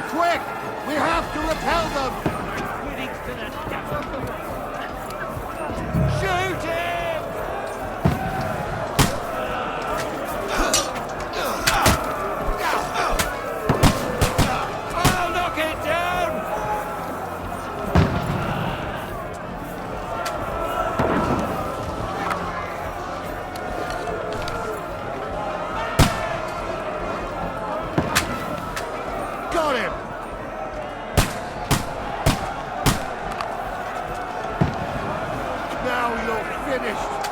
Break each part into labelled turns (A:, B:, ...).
A: Quick! We have to repel them! Shoot him! I'll knock it down! Got him! Now you're finished!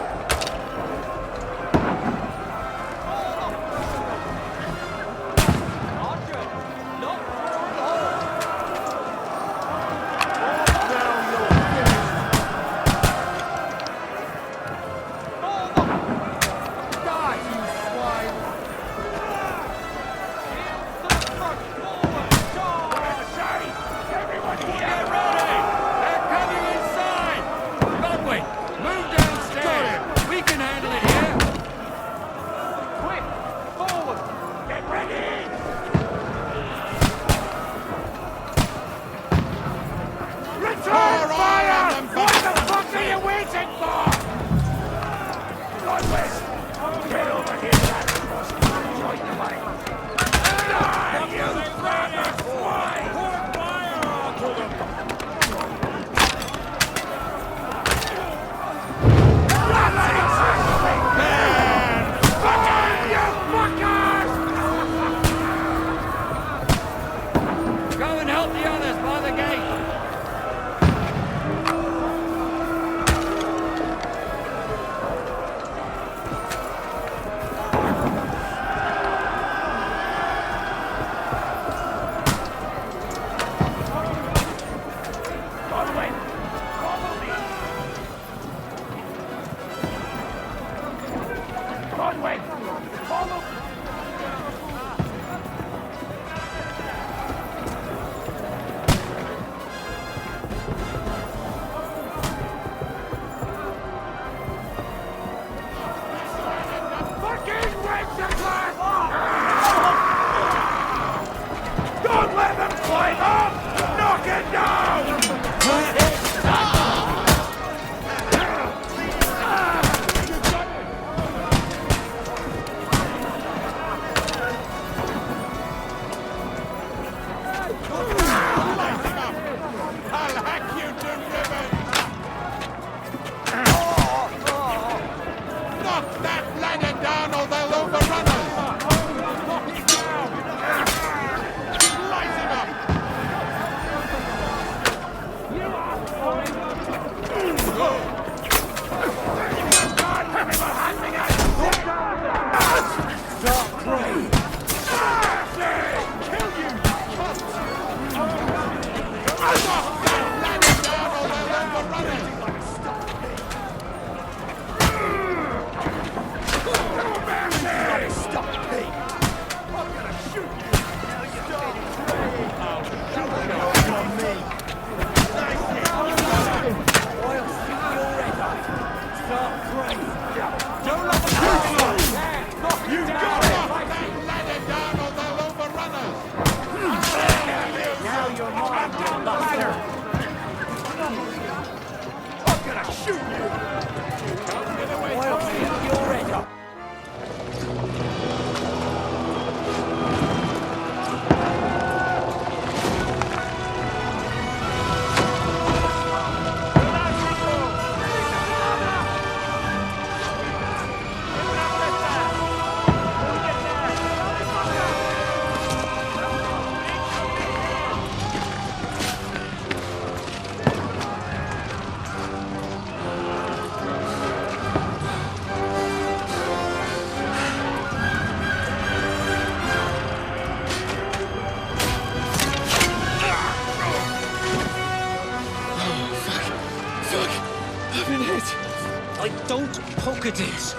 B: Don't poke at it.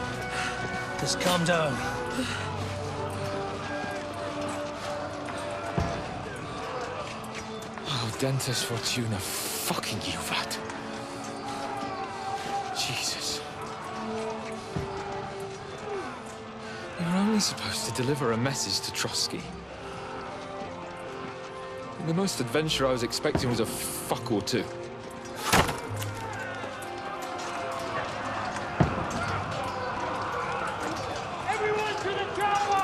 B: Just calm down.
C: Oh, Dentes Fortuna, fucking you, Vat. Jesus. We were only supposed to deliver a message to Trosky. The most adventure I was expecting was a fuck or two.
A: Everyone to the tower!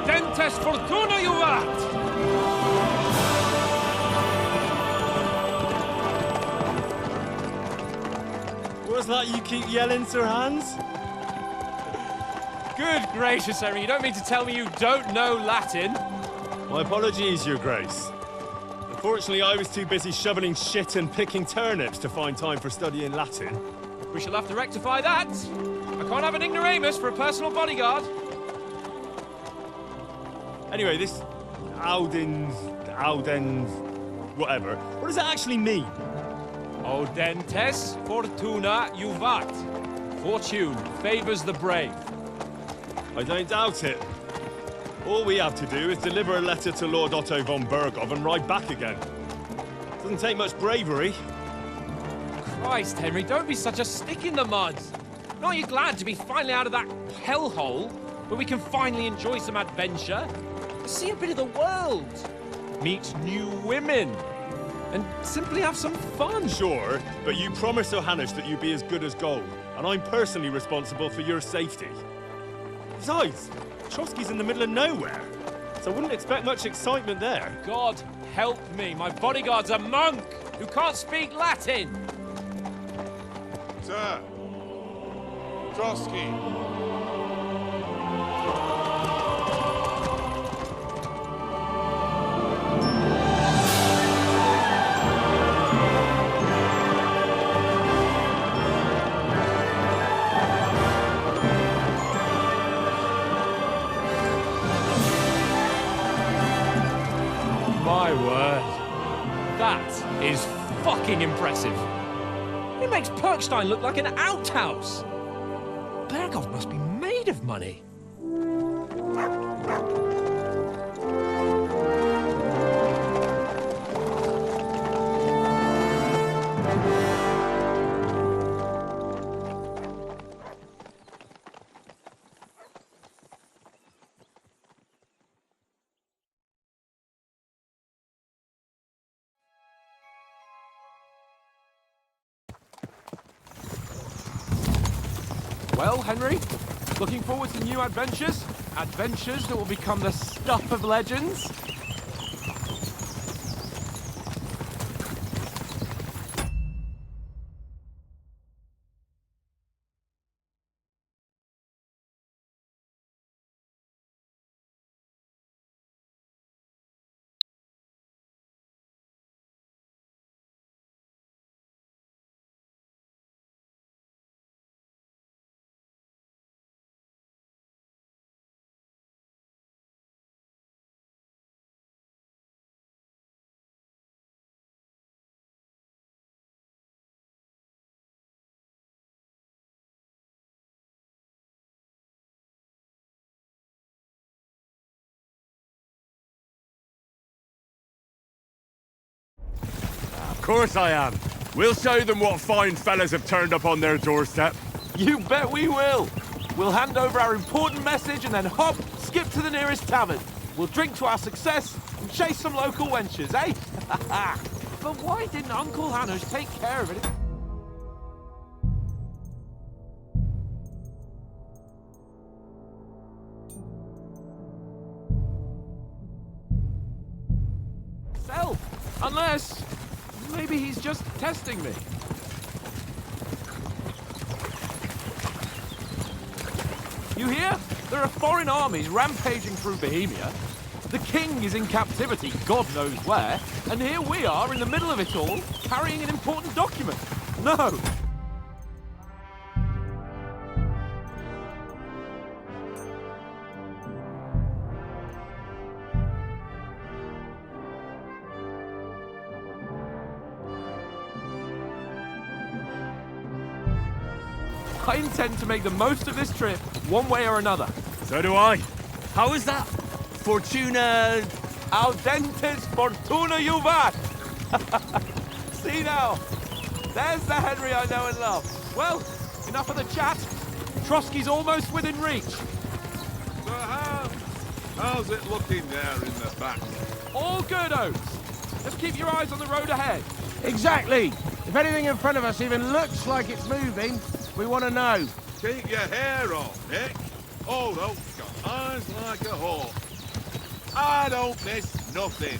A: Dentes Fortuna, you vat!
D: What's that you keep yelling, Sir Hans?
C: Good gracious, Henry, you don't mean to tell me you don't know Latin?
D: My apologies, Your Grace. Unfortunately, I was too busy shoveling shit and picking turnips to find time for studying Latin.
C: We shall have to rectify that. I can't have an ignoramus for a personal bodyguard.
D: Anyway, this Audens, whatever. What does that actually mean?
C: O Dentes Fortuna Juvat. Fortune favors the brave.
D: I don't doubt it. All we have to do is deliver a letter to Lord Otto von Bergov and ride back again. Doesn't take much bravery.
C: Christ, Henry, don't be such a stick in the mud. Aren't you glad to be finally out of that hellhole where we can finally enjoy some adventure? See a bit of the world, meet new women, and simply have some fun.
D: Sure, but you promised Johannes that you'd be as good as gold, and I'm personally responsible for your safety. Besides, Trosky's in the middle of nowhere, so I wouldn't expect much excitement there.
C: God help me, my bodyguard's a monk who can't speak Latin.
A: Sir! Trosky!
C: My word. That is fucking impressive. It makes Perkstein look like an outhouse. Bergov must be made of money. Well, Henry, looking forward to new adventures? Adventures that will become the stuff of legends?
E: course I am. We'll show them what fine fellas have turned up on their doorstep.
F: You bet we will. We'll hand over our important message and then hop, skip to the nearest tavern. We'll drink to our success and chase some local wenches, eh? But why didn't Uncle Hanush take care of it? Unless, maybe he's just testing me. You hear? There are foreign armies rampaging through Bohemia. The king is in captivity, God knows where, and here we are in the middle of it all, carrying an important document. No! I intend to make the most of this trip, one way or another.
E: So do I. How is that? Fortuna...
F: Audentes fortuna juvat! See now, there's the Henry I know and love. Well, enough of the chat. Trosky's almost within reach.
G: So how's it looking there in the back?
F: All good, Oates. Just keep your eyes on the road ahead.
A: Exactly. If anything in front of us even looks like it's moving, we want to know.
G: Keep your hair on, Nick. Old Oak's got eyes like a hawk. I don't miss nothing.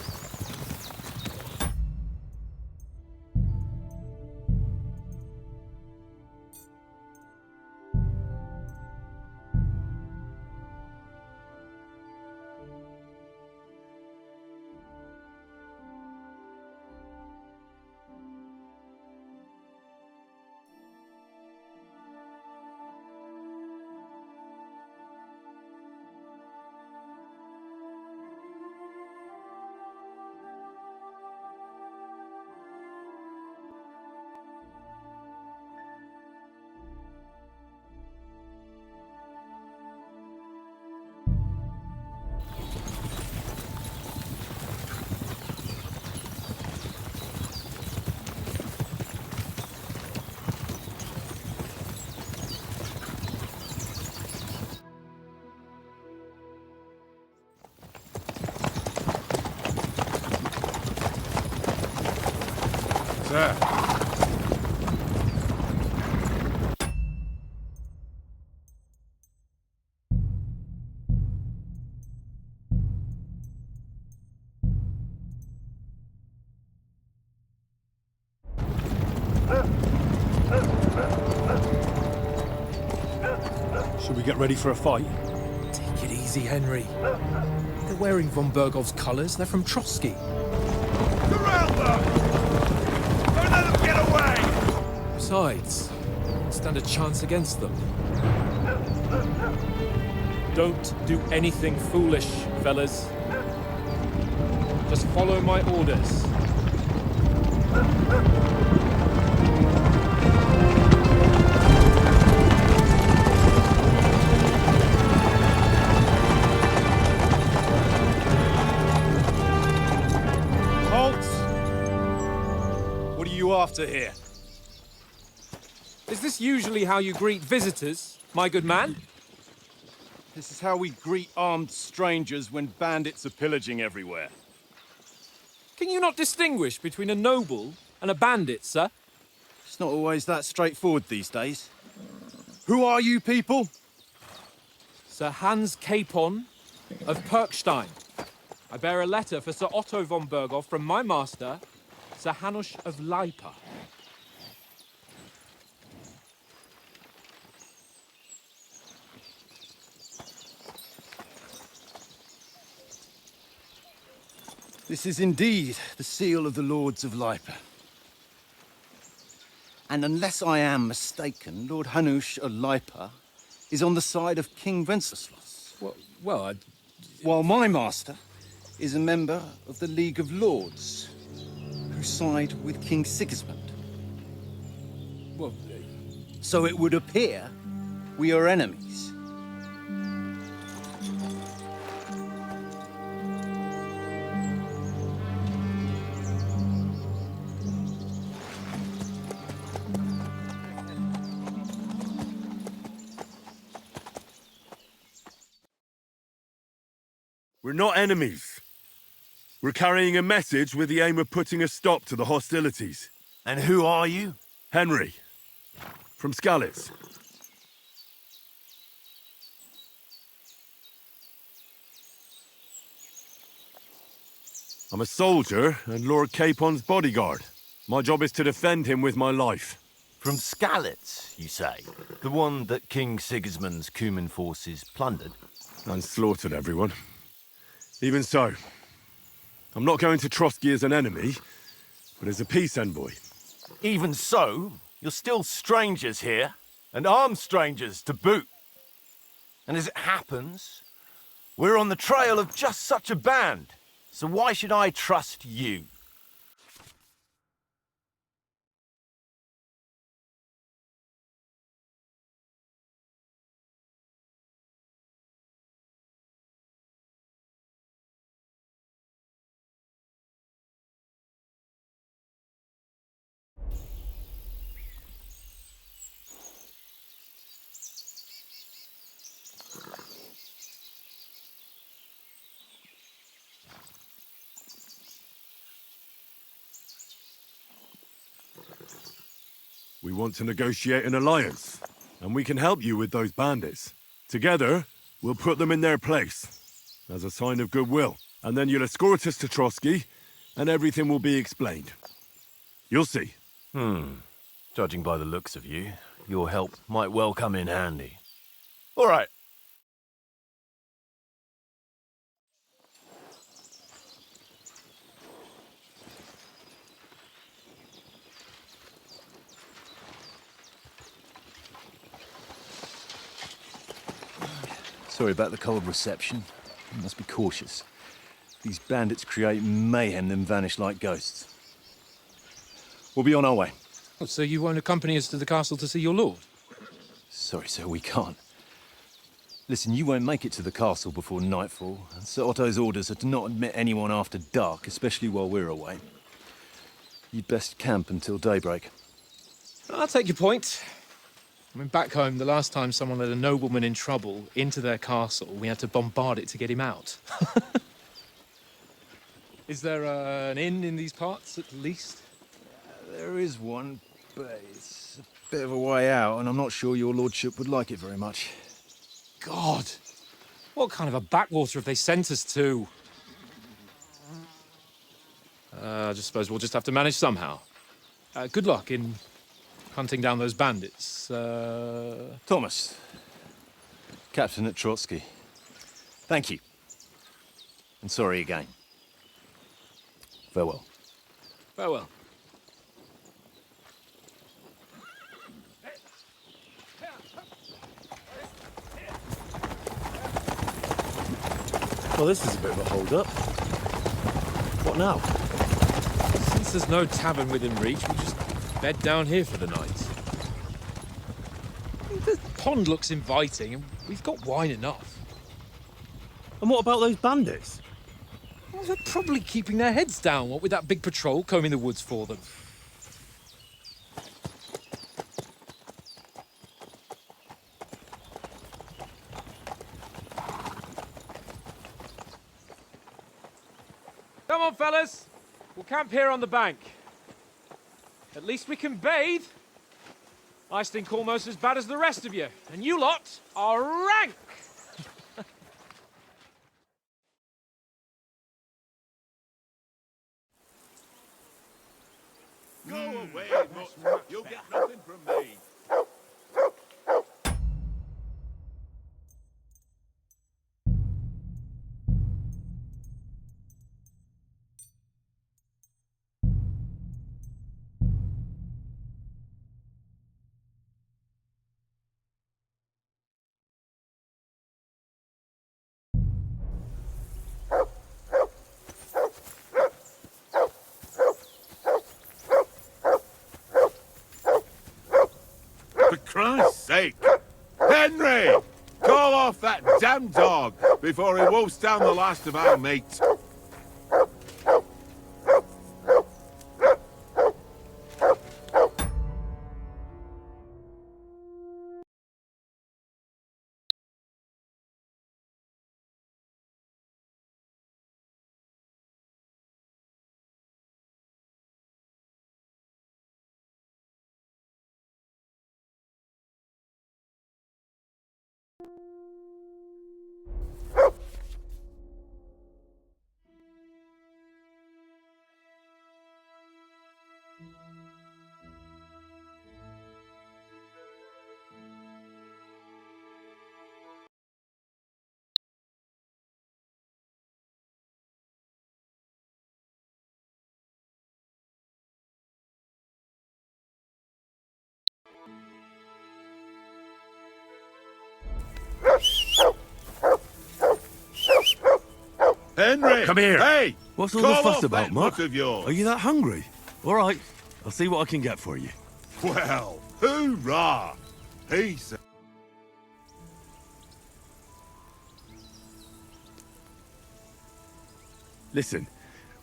A: Sir.
D: Should we get ready for a fight?
C: Take it easy, Henry. They're wearing von Bergov's colours. They're from Trosky.
G: Surround them! Don't let them get away!
C: Besides, stand a chance against them. Don't do anything foolish, fellas. Just follow my orders.
D: What are you after here?
C: Is this usually how you greet visitors, my good man?
D: This is how we greet armed strangers when bandits are pillaging everywhere.
C: Can you not distinguish between a noble and a bandit, sir?
H: It's not always that straightforward these days. Who are you people?
C: Sir Hans Capon of Perkstein. I bear a letter for Sir Otto von Berghoff from my master, Sir Hanush of Lipa.
H: This is indeed the seal of the Lords of Lipa. And unless I am mistaken, Lord Hanush of Lipa is on the side of King Wenceslas.
C: Well,
H: While my master is a member of the League of Lords, who side with King Sigismund.
C: well,
H: So it would appear we are enemies.
E: We're not enemies. We're carrying a message with the aim of putting a stop to the hostilities.
I: And who are you?
E: Henry, from Skalitz. I'm a soldier and Lord Capon's bodyguard. My job is to defend him with my life.
I: From Skalitz, you say? The one that King Sigismund's Cuman forces plundered?
E: And slaughtered everyone. Even so, I'm not going to Trosky as an enemy, but as a peace envoy.
I: Even so, you're still strangers here, and armed strangers to boot. And as it happens, we're on the trail of just such a band. So why should I trust you?
E: We want to negotiate an alliance, and we can help you with those bandits. Together, we'll put them in their place, as a sign of goodwill. And then you'll escort us to Trosky, and everything will be explained. You'll see.
I: Judging by the looks of you, your help might well come in handy. All right.
J: Sorry about the cold reception. You must be cautious. These bandits create mayhem, then vanish like ghosts. We'll be on our way.
C: Oh, so you won't accompany us to the castle to see your lord?
J: Sorry, sir, we can't. Listen, you won't make it to the castle before nightfall, and Sir Otto's orders are to not admit anyone after dark, especially while we're away. You'd best camp until daybreak.
C: I'll take your point. I mean, back home, the last time someone let a nobleman in trouble into their castle, we had to bombard it to get him out. Is there an inn in these parts, at least?
J: There is one, but it's a bit of a way out, and I'm not sure your lordship would like it very much.
C: God! What kind of a backwater have they sent us to? I just suppose we'll just have to manage somehow. Good luck in hunting down those bandits.
J: Thomas, captain at Trosky. Thank you. And sorry again. Farewell.
C: Farewell.
D: Well, this is a bit of a hold-up. What now?
C: Since there's no tavern within reach, we just bed down here for the night. The pond looks inviting, and we've got wine enough.
D: And what about those bandits?
C: Well, they're probably keeping their heads down, what with that big patrol combing the woods for them. Come on, fellas. We'll camp here on the bank. At least we can bathe. I stink almost as bad as the rest of you, and you lot are rank!
G: Go away, mutt. You'll get nothing from me. For Christ's sake! Henry! Call off that damn dog before he wolfs down the last of our mates. Henry!
E: Come here.
G: Hey!
E: What's all the
G: call
E: fuss
G: off
E: about,
G: that
E: Mutt?
G: mutt of yours.
E: Are you that hungry? All right, I'll see what I can get for you.
G: Well, hoorah! Peace.
E: Listen,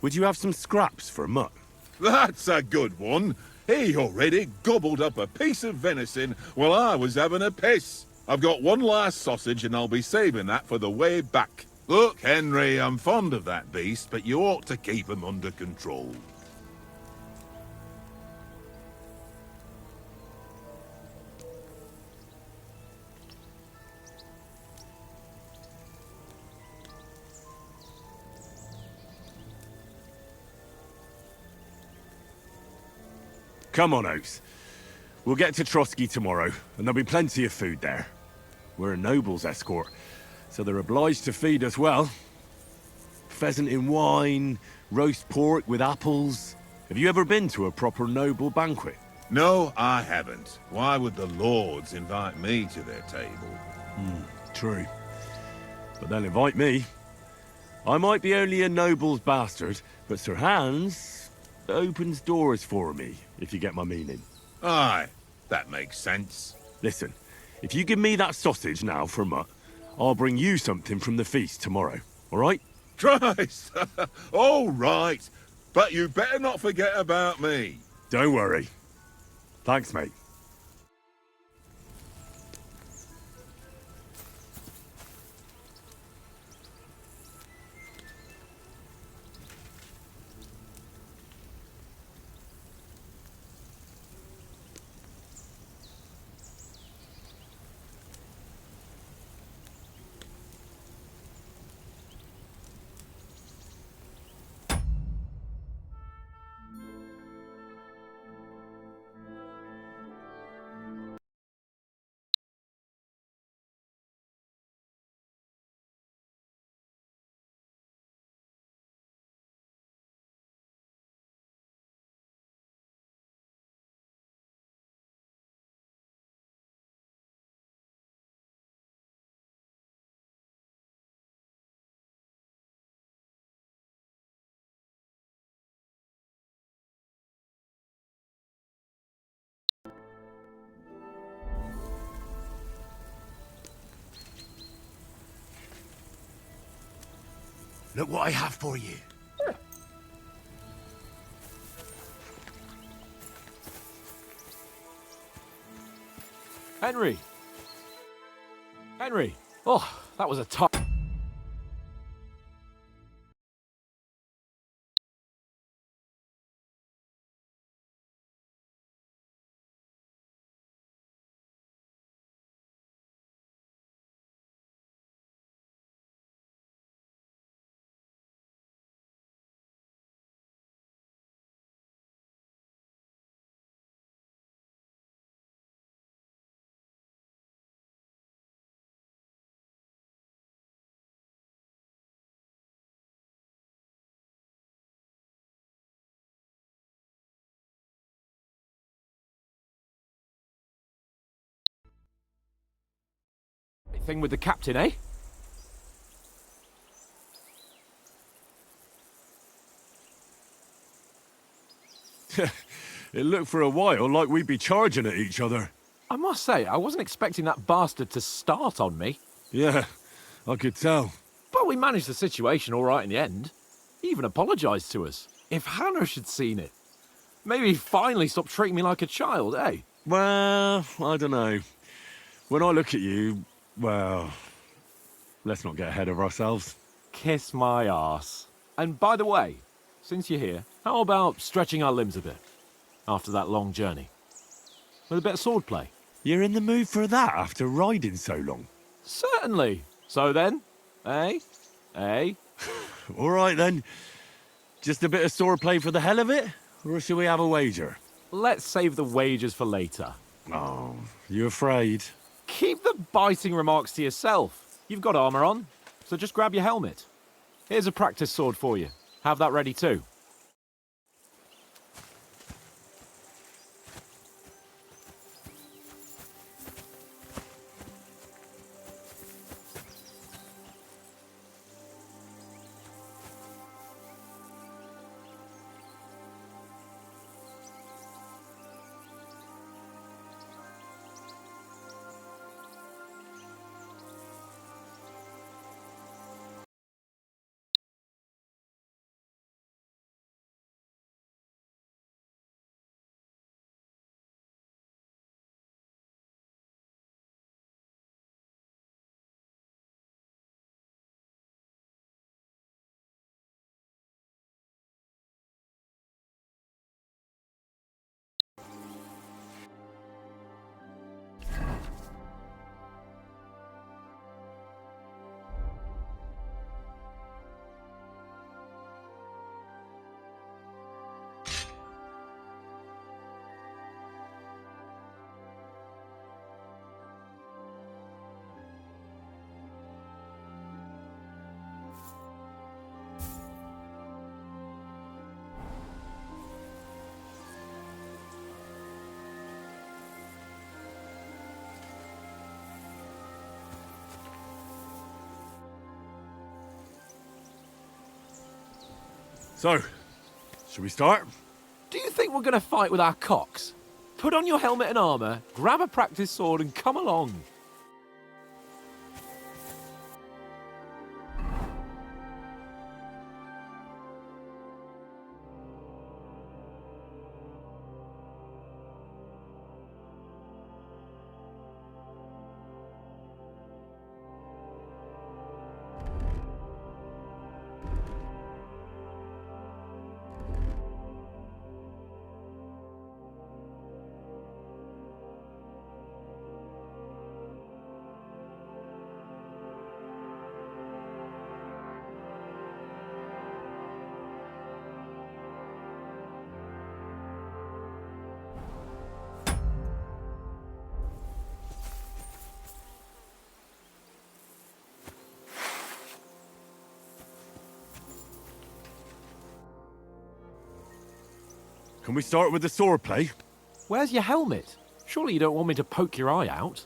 E: would you have some scraps for Mutt?
G: That's a good one. He already gobbled up a piece of venison while I was having a piss. I've got one last sausage and I'll be saving that for the way back. Look, Henry, I'm fond of that beast, but you ought to keep him under control.
E: Come on, Oaks. We'll get to Trosky tomorrow, and there'll be plenty of food there. We're a noble's escort, so they're obliged to feed us well. Pheasant in wine, roast pork with apples. Have you ever been to a proper noble banquet?
G: No, I haven't. Why would the lords invite me to their table?
E: True. But they'll invite me. I might be only a noble's bastard, but Sir Hans opens doors for me, if you get my meaning.
G: Aye, that makes sense.
E: Listen, if you give me that sausage now for Mutt, I'll bring you something from the feast tomorrow, all right?
G: Christ! All right, but you better not forget about me.
E: Don't worry. Thanks, mate. Look what I have for you.
F: Henry! Henry! Oh, that was a tough... thing with the captain, eh?
E: It looked for a while like we'd be charging at each other.
F: I must say, I wasn't expecting that bastard to start on me.
E: Yeah, I could tell.
F: But we managed the situation all right in the end. He even apologised to us. If Hannah had seen it, maybe he'd finally stop treating me like a child, eh?
E: Well, I don't know. When I look at you, well, let's not get ahead of ourselves.
F: Kiss my arse. And by the way, since you're here, how about stretching our limbs a bit after that long journey? With a bit of swordplay?
E: You're in the mood for that after riding so long?
F: Certainly. So then, eh? Eh?
E: All right then. Just a bit of swordplay for the hell of it? Or shall we have a wager?
F: Let's save the wagers for later.
E: Oh, you afraid?
F: Keep the biting remarks to yourself. You've got armor on, so just grab your helmet. Here's a practice sword for you. Have that ready too.
E: So, should we start?
F: Do you think we're going to fight with our cocks? Put on your helmet and armour, grab a practice sword and come along.
E: Can we start with the sword play?
F: Where's your helmet? Surely you don't want me to poke your eye out?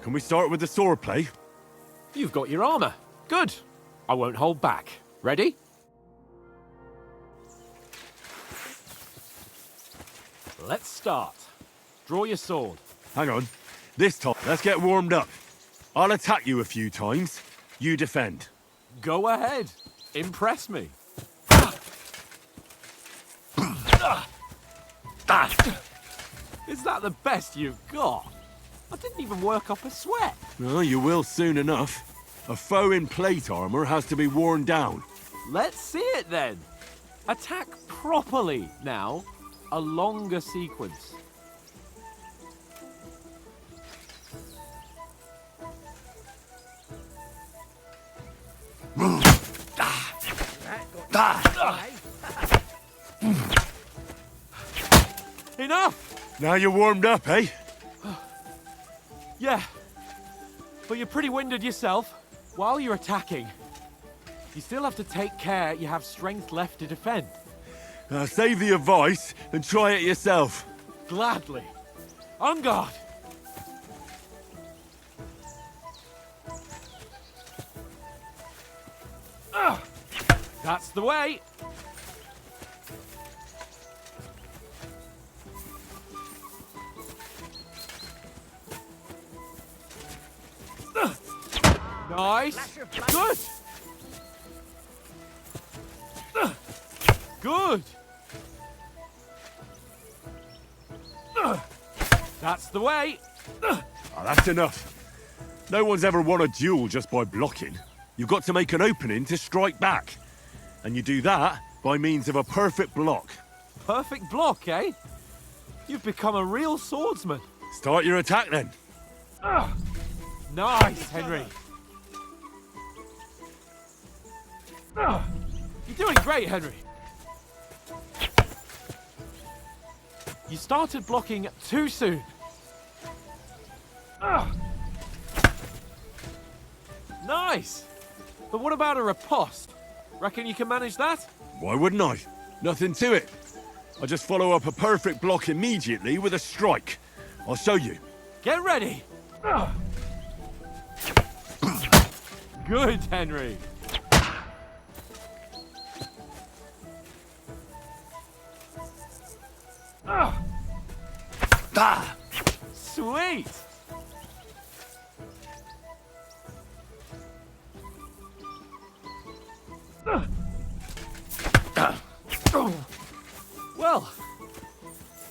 E: Can we start with the sword play?
F: You've got your armour. Good. I won't hold back. Ready? Let's start. Draw your sword.
E: Hang on. This time, let's get warmed up. I'll attack you a few times. You defend.
F: Go ahead. Impress me. Is that the best you've got? I didn't even work up a sweat.
E: Well, you will soon enough. A foe in plate armor has to be worn down.
F: Let's see it then. Attack properly now. A longer sequence. Enough!
E: Now you're warmed up, eh?
F: Yeah, but you're pretty winded yourself. While you're attacking, you still have to take care you have strength left to defend.
E: Save the advice and try it yourself.
F: Gladly. On guard. That's the way. Nice. Good. Good. That's the way.
E: Oh, that's enough. No one's ever won a duel just by blocking. You've got to make an opening to strike back. And you do that by means of a perfect block.
F: Perfect block, eh? You've become a real swordsman.
E: Start your attack then.
F: Nice, Henry. You're doing great, Henry. You started blocking too soon. Nice. But what about a riposte? Reckon you can manage that?
E: Why wouldn't I? Nothing to it. I just follow up a perfect block immediately with a strike. I'll show you.
F: Get ready. Good, Henry. Sweet. Well,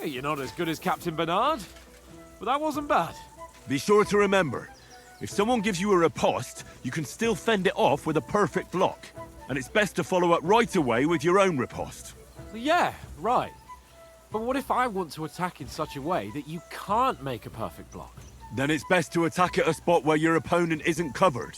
F: you're not as good as Captain Bernard, but that wasn't bad.
E: Be sure to remember, if someone gives you a riposte, you can still fend it off with a perfect block. And it's best to follow up right away with your own riposte.
F: Yeah, right. But what if I want to attack in such a way that you can't make a perfect block?
E: Then it's best to attack at a spot where your opponent isn't covered.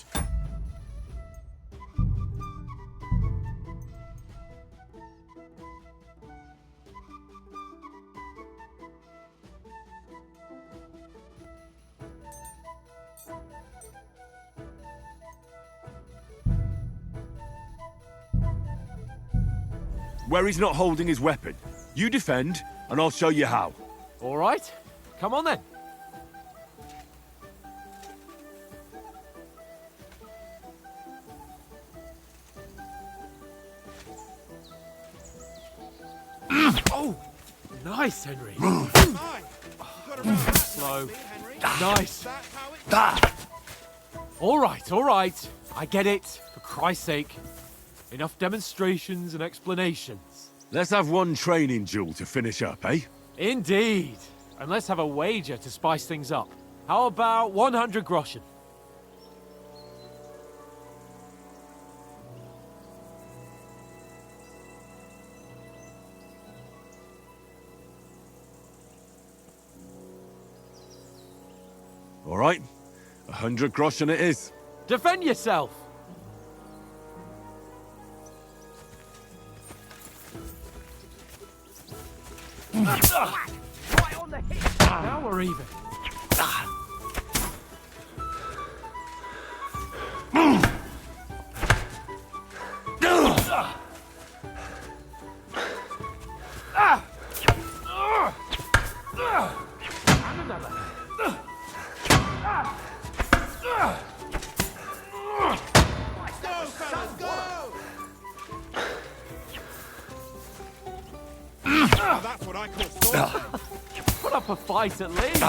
E: where he's not holding his weapon. You defend, and I'll show you how.
C: All right, come on then. Oh, nice, Henry. Slow. Nice. All right. I get it. For Christ's sake. Enough demonstrations and explanations.
E: Let's have one training duel to finish up, eh?
C: Indeed. And let's have a wager to spice things up. How about 100 groschen?
E: All right, 100 groschen it is.
C: Defend yourself! Right on the hip. Now we're even.
G: That's what I call sword.
C: Put up a fight at least.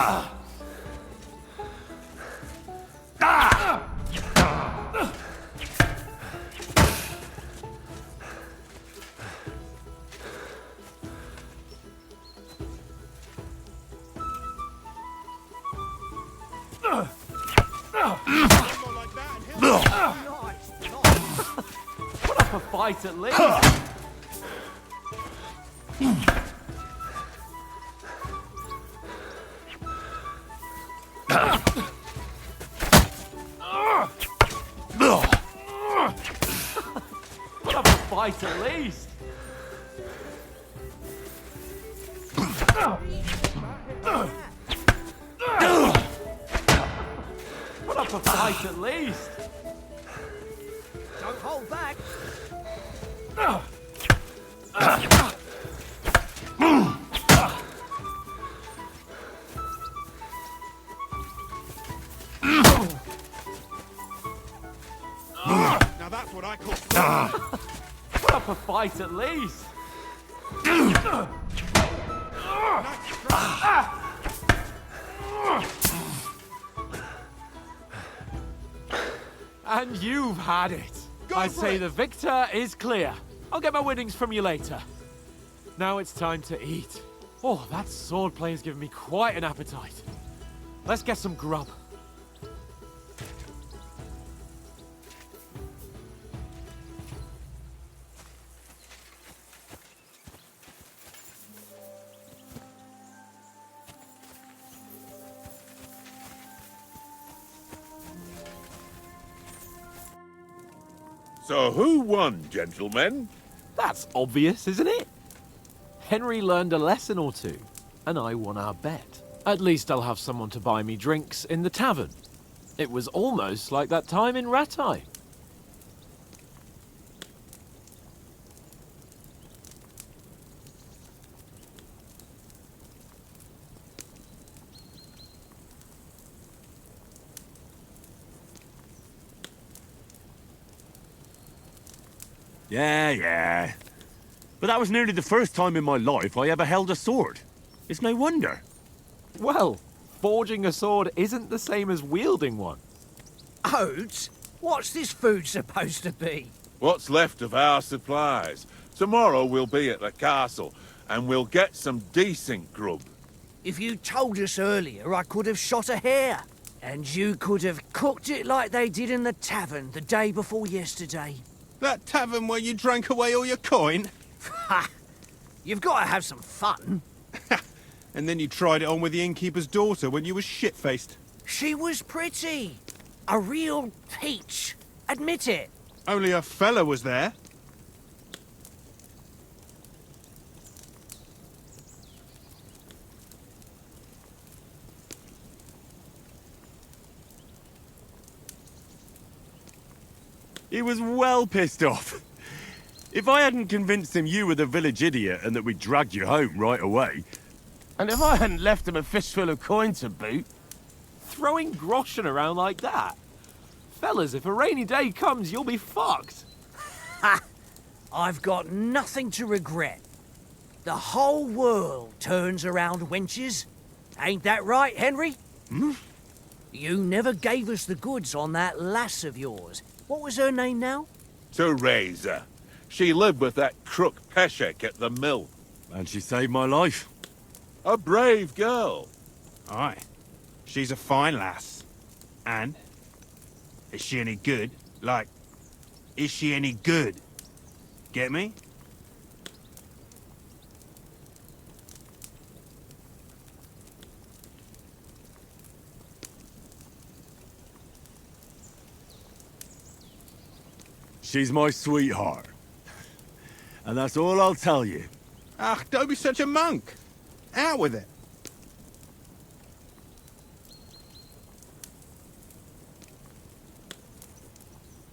C: Put up a fight at least. Put up a fight at least. Put up a fight at least.
B: Don't hold back.
G: Now that's what I call sword.
C: Put up a fight at least. And you've had it. I say the victor is clear. I'll get my winnings from you later. Now it's time to eat. Oh, that swordplay has given me quite an appetite. Let's get some grub.
G: So who won, gentlemen?
C: That's obvious, isn't it? Henry learned a lesson or two, and I won our bet. At least I'll have someone to buy me drinks in the tavern. It was almost like that time in Rattay.
E: Yeah. But that was nearly the first time in my life I ever held a sword. It's no wonder.
C: Well, forging a sword isn't the same as wielding one.
B: Oats? What's this food supposed to be?
G: What's left of our supplies. Tomorrow we'll be at the castle, and we'll get some decent grub.
B: If you told us earlier, I could have shot a hare. And you could have cooked it like they did in the tavern the day before yesterday.
K: That tavern where you drank away all your coin?
B: Ha! You've got to have some fun.
K: And then you tried it on with the innkeeper's daughter when you were shit-faced.
B: She was pretty. A real peach. Admit it.
K: Only a fella was there.
E: He was well pissed off. If I hadn't convinced him you were the village idiot and that we'd drag you home right away...
A: And if I hadn't left him a fistful of coin to boot...
C: Throwing groschen around like that? Fellas, if a rainy day comes, you'll be fucked.
B: Ha! I've got nothing to regret. The whole world turns around wenches. Ain't that right, Henry?
E: Hmm?
B: You never gave us the goods on that lass of yours. What was her name now?
G: Teresa. She lived with that crook Peshek at the mill.
E: And she saved my life.
G: A brave girl.
K: Aye. She's a fine lass. And? Is she any good? Like, is she any good? Get me?
E: She's my sweetheart. And that's all I'll tell you.
K: Ah, don't be such a monk. Out with it.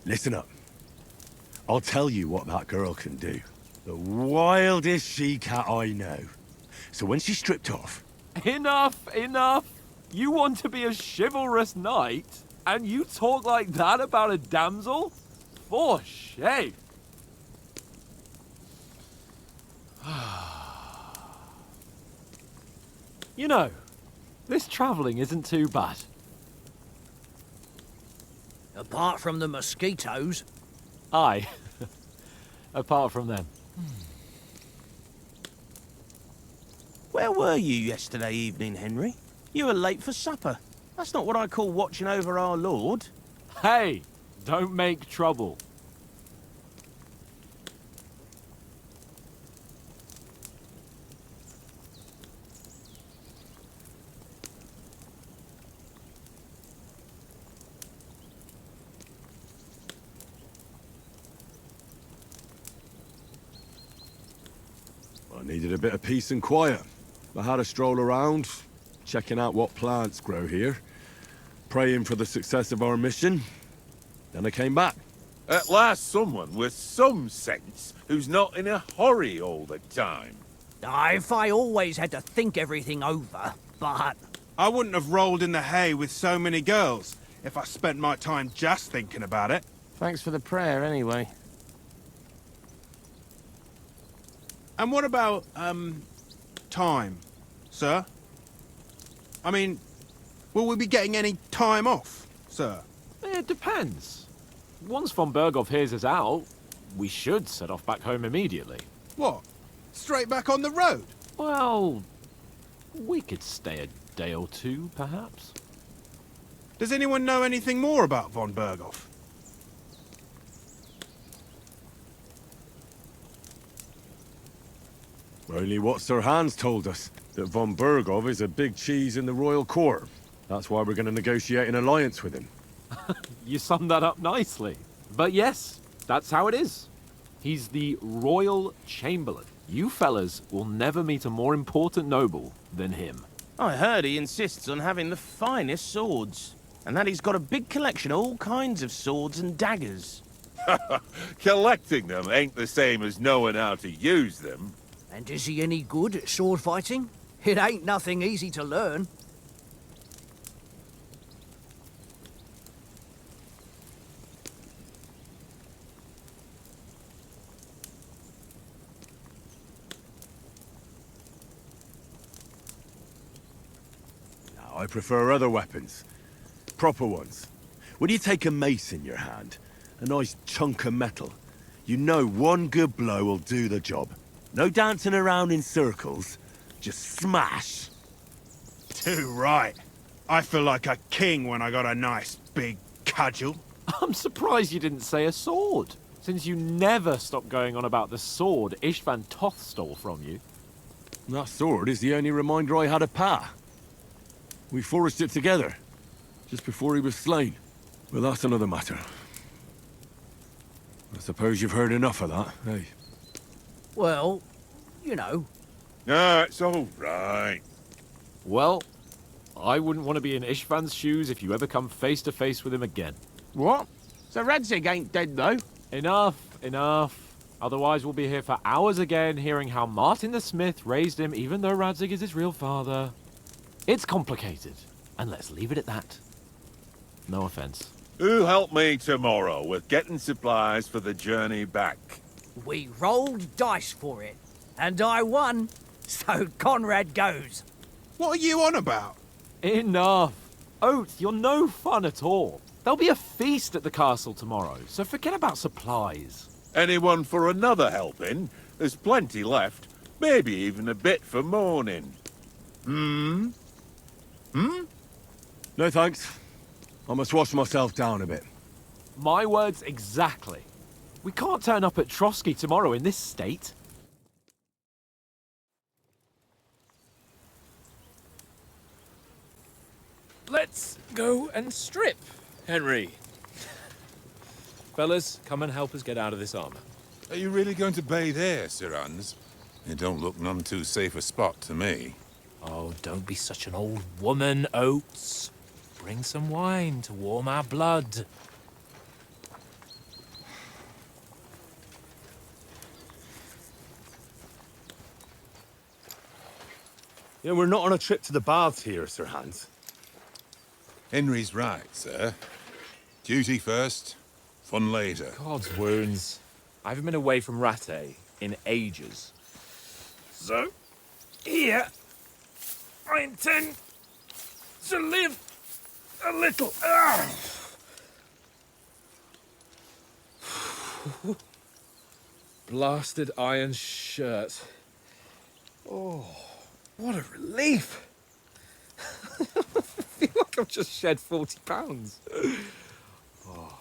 E: Listen up. I'll tell you what that girl can do. The wildest she-cat I know. So when she's stripped off...
C: Enough, enough. You want to be a chivalrous knight, and you talk like that about a damsel? For shame. You know, this travelling isn't too bad.
B: Apart from the mosquitoes.
C: Aye. Apart from them.
A: Where were you yesterday evening, Henry? You were late for supper. That's not what I call watching over our Lord.
C: Hey, don't make trouble.
E: I needed a bit of peace and quiet. I had a stroll around, checking out what plants grow here, praying for the success of our mission. Then I came back.
G: At last someone with some sense who's not in a hurry all the time.
B: If I always had to think everything over, but...
K: I wouldn't have rolled in the hay with so many girls if I spent my time just thinking about it.
A: Thanks for the prayer, anyway.
K: And what about, time, sir? I mean, will we be getting any time off, sir?
C: It depends. Once von Berghoff hears us out, we should set off back home immediately.
K: What? Straight back on the road?
C: Well, we could stay a day or two, perhaps.
K: Does anyone know anything more about von Berghoff?
E: Only what Sir Hans told us, that von Berghoff is a big cheese in the royal court. That's why we're going to negotiate an alliance with him.
C: You summed that up nicely. But yes, that's how it is. He's the Royal Chamberlain. You fellas will never meet a more important noble than him.
A: I heard he insists on having the finest swords. And that he's got a big collection of all kinds of swords and daggers.
G: Collecting them ain't the same as knowing how to use them.
B: And is he any good at sword fighting? It ain't nothing easy to learn.
E: Now, I prefer other weapons. Proper ones. When you take a mace in your hand, a nice chunk of metal, you know one good blow will do the job. No dancing around in circles. Just smash.
K: Too right. I feel like a king when I got a nice big cudgel.
C: I'm surprised you didn't say a sword, since you never stop going on about the sword Ishvan Toth stole from you.
E: That sword is the only reminder I had of Pa. We forged it together, just before he was slain. But that's another matter. I suppose you've heard enough of that, eh?
B: Well, you know.
G: No, it's all right.
C: Well, I wouldn't want to be in Ishvan's shoes if you ever come face to face with him again.
A: What? So Radzig ain't dead, though?
C: Enough, enough. Otherwise, we'll be here for hours again, hearing how Martin the Smith raised him, even though Radzig is his real father. It's complicated, and let's leave it at that. No offense.
G: Who'll help me tomorrow with getting supplies for the journey back?
B: We rolled dice for it, and I won. So Conrad goes.
K: What are you on about?
C: Enough. Oates, you're no fun at all. There'll be a feast at the castle tomorrow, so forget about supplies.
G: Anyone for another helping? There's plenty left. Maybe even a bit for morning. Hmm?
E: No thanks. I must wash myself down a bit.
C: My words exactly. We can't turn up at Trosky tomorrow in this state. Let's go and strip, Henry. Fellas, come and help us get out of this armor.
L: Are you really going to bathe here, Sir Hans? It don't look none too safe a spot to me.
C: Oh, don't be such an old woman, Oates. Bring some wine to warm our blood.
E: Yeah, we're not on a trip to the baths here, Sir Hans.
L: Henry's right, sir. Duty first, fun later.
C: God's wounds. I haven't been away from Rattay in ages. So, here, I intend to live a little. Blasted iron shirt. Oh, what a relief. I feel like I've just shed 40 pounds. Oh.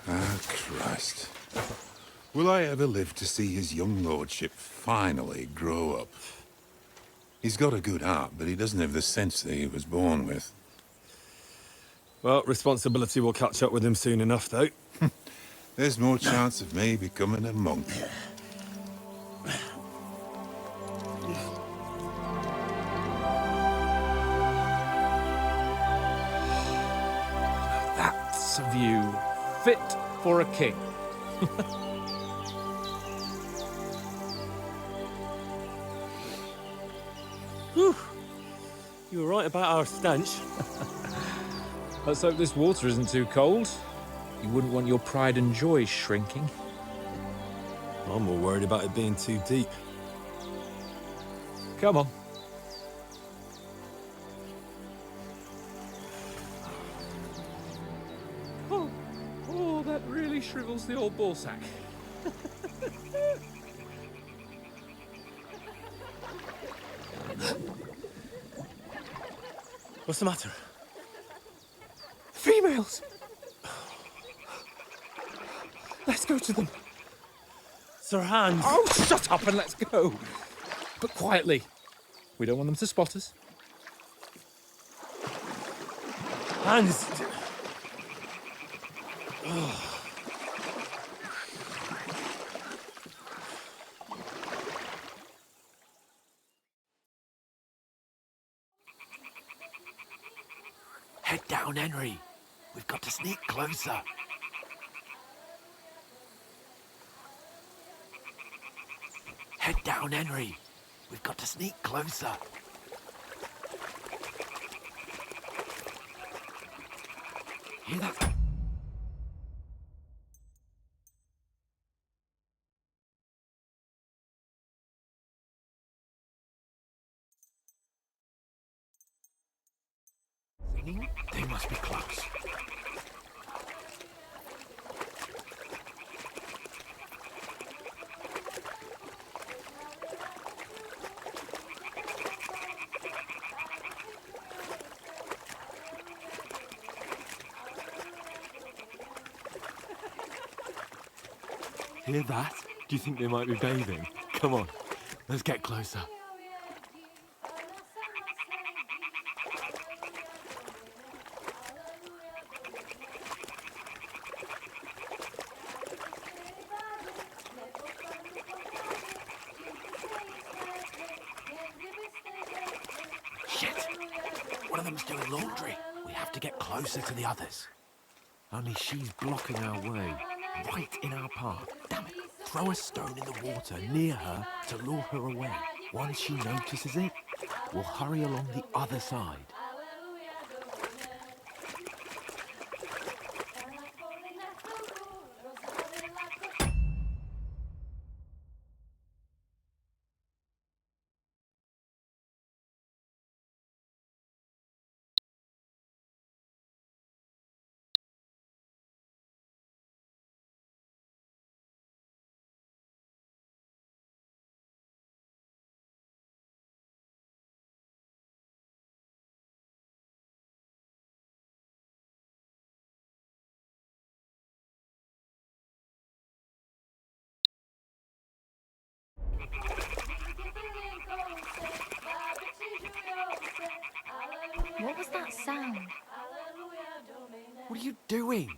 L: Ah, Christ. Will I ever live to see his young lordship finally grow up? He's got a good heart, but he doesn't have the sense that he was born with.
E: Well, responsibility will catch up with him soon enough, though.
L: There's more chance of me becoming a monk.
C: That's a view fit for a king.
E: Whew. You were right about our stench.
C: Let's hope this water isn't too cold. You wouldn't want your pride and joy shrinking.
E: I'm more worried about it being too deep.
C: Come on. Oh, that really shrivels the old ball sack.
E: What's the matter?
C: Females! Let's go to them.
E: Sir Hans!
C: Oh, shut up and let's go. But quietly. We don't want them to spot us.
E: Hans!
I: Head down, Henry. We've got to sneak closer. Head down, Henry. We've got to sneak closer. Hear that? Singing? They must be close.
E: Hear that? Do you think they might be bathing? Come on, let's get closer.
F: Shit! One of them's doing laundry. We have to get closer to the others. Only she's blocking our way, right in our path. Damn it. Throw a stone in the water near her to lure her away. Once she notices it, we'll hurry along the other side.
M: What was that sound?
F: What are you doing?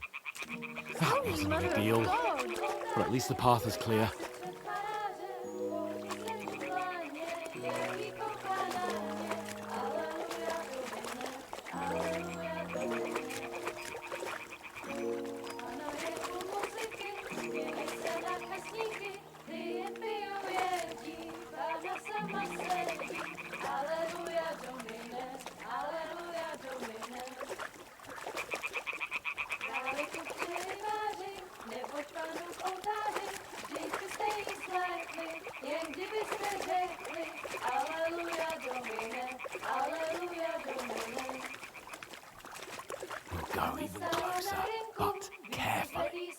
F: That wasn't a big deal. But at least the path is clear. We'll go even closer, but carefully.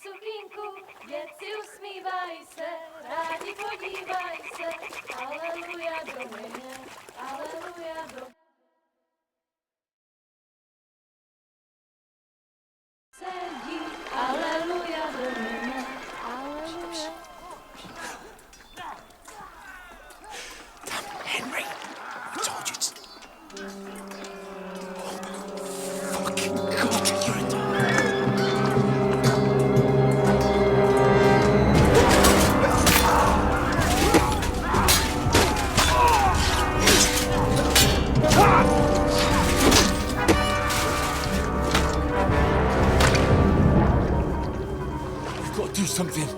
J: Do something.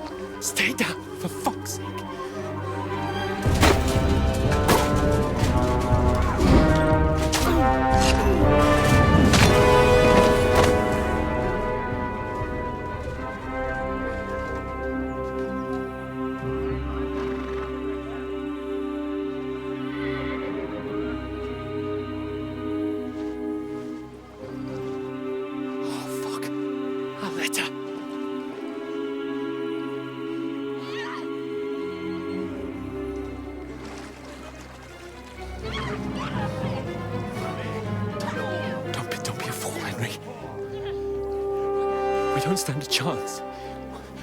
J: Stay down, for fuck's sake. Oh, fuck. A letter. Don't be a fool, Henry. We don't stand a chance.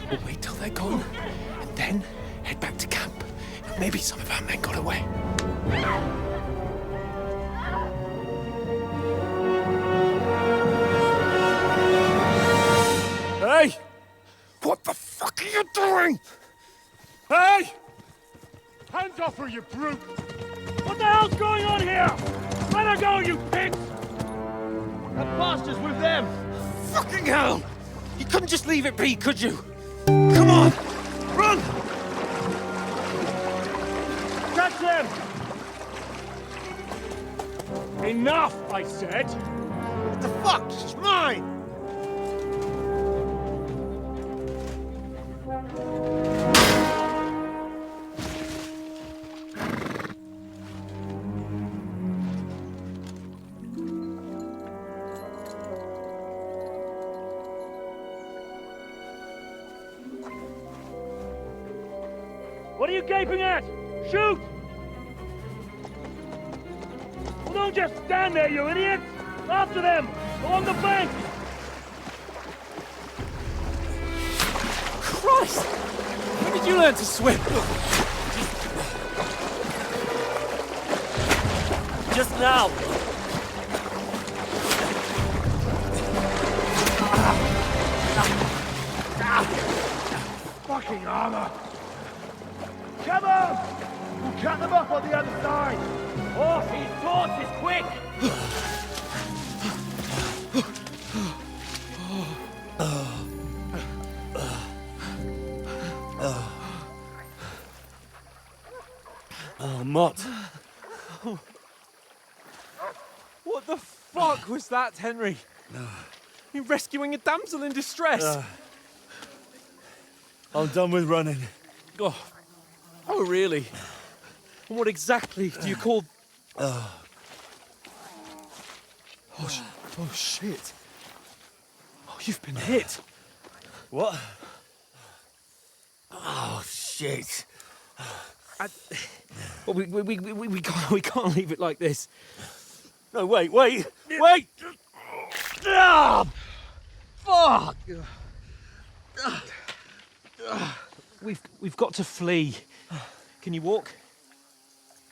J: We'll wait till they're gone, and then head back to camp. Maybe some of our men got away. Hey! What the fuck are you doing? Hey!
N: Hands off her, you brute! What the hell's going on here? Let her go, you pigs! That bastard's with them!
J: Fucking hell! You couldn't just leave it be, could you? Come on! Run!
N: Catch them! Enough, I said!
A: What the fuck? She's mine!
N: What are you gaping at? Shoot! Well, don't just stand there, you idiots! After them! Along the bank!
J: Christ! When did you learn to swim?
N: Just now! Fucking armor! Come on! We'll cut them off on the other side.
B: Off his torches, quick!
F: Oh, Mott. What the fuck was that, Henry? You're rescuing a damsel in distress.
J: I'm done with running.
F: Oh, really? And what exactly do you call... Oh, shit. Oh, you've been hit.
J: What? Oh, shit.
F: Well, we can't leave it like this.
J: No, wait! Ah! Fuck!
F: We've got to flee. Can you walk?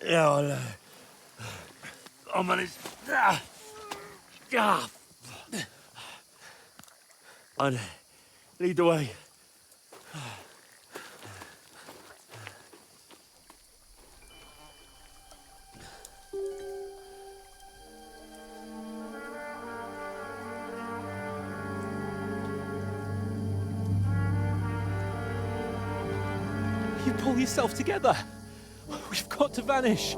J: Yeah, I'll manage. I'd lead the way.
F: You pull yourself together. We've got to vanish.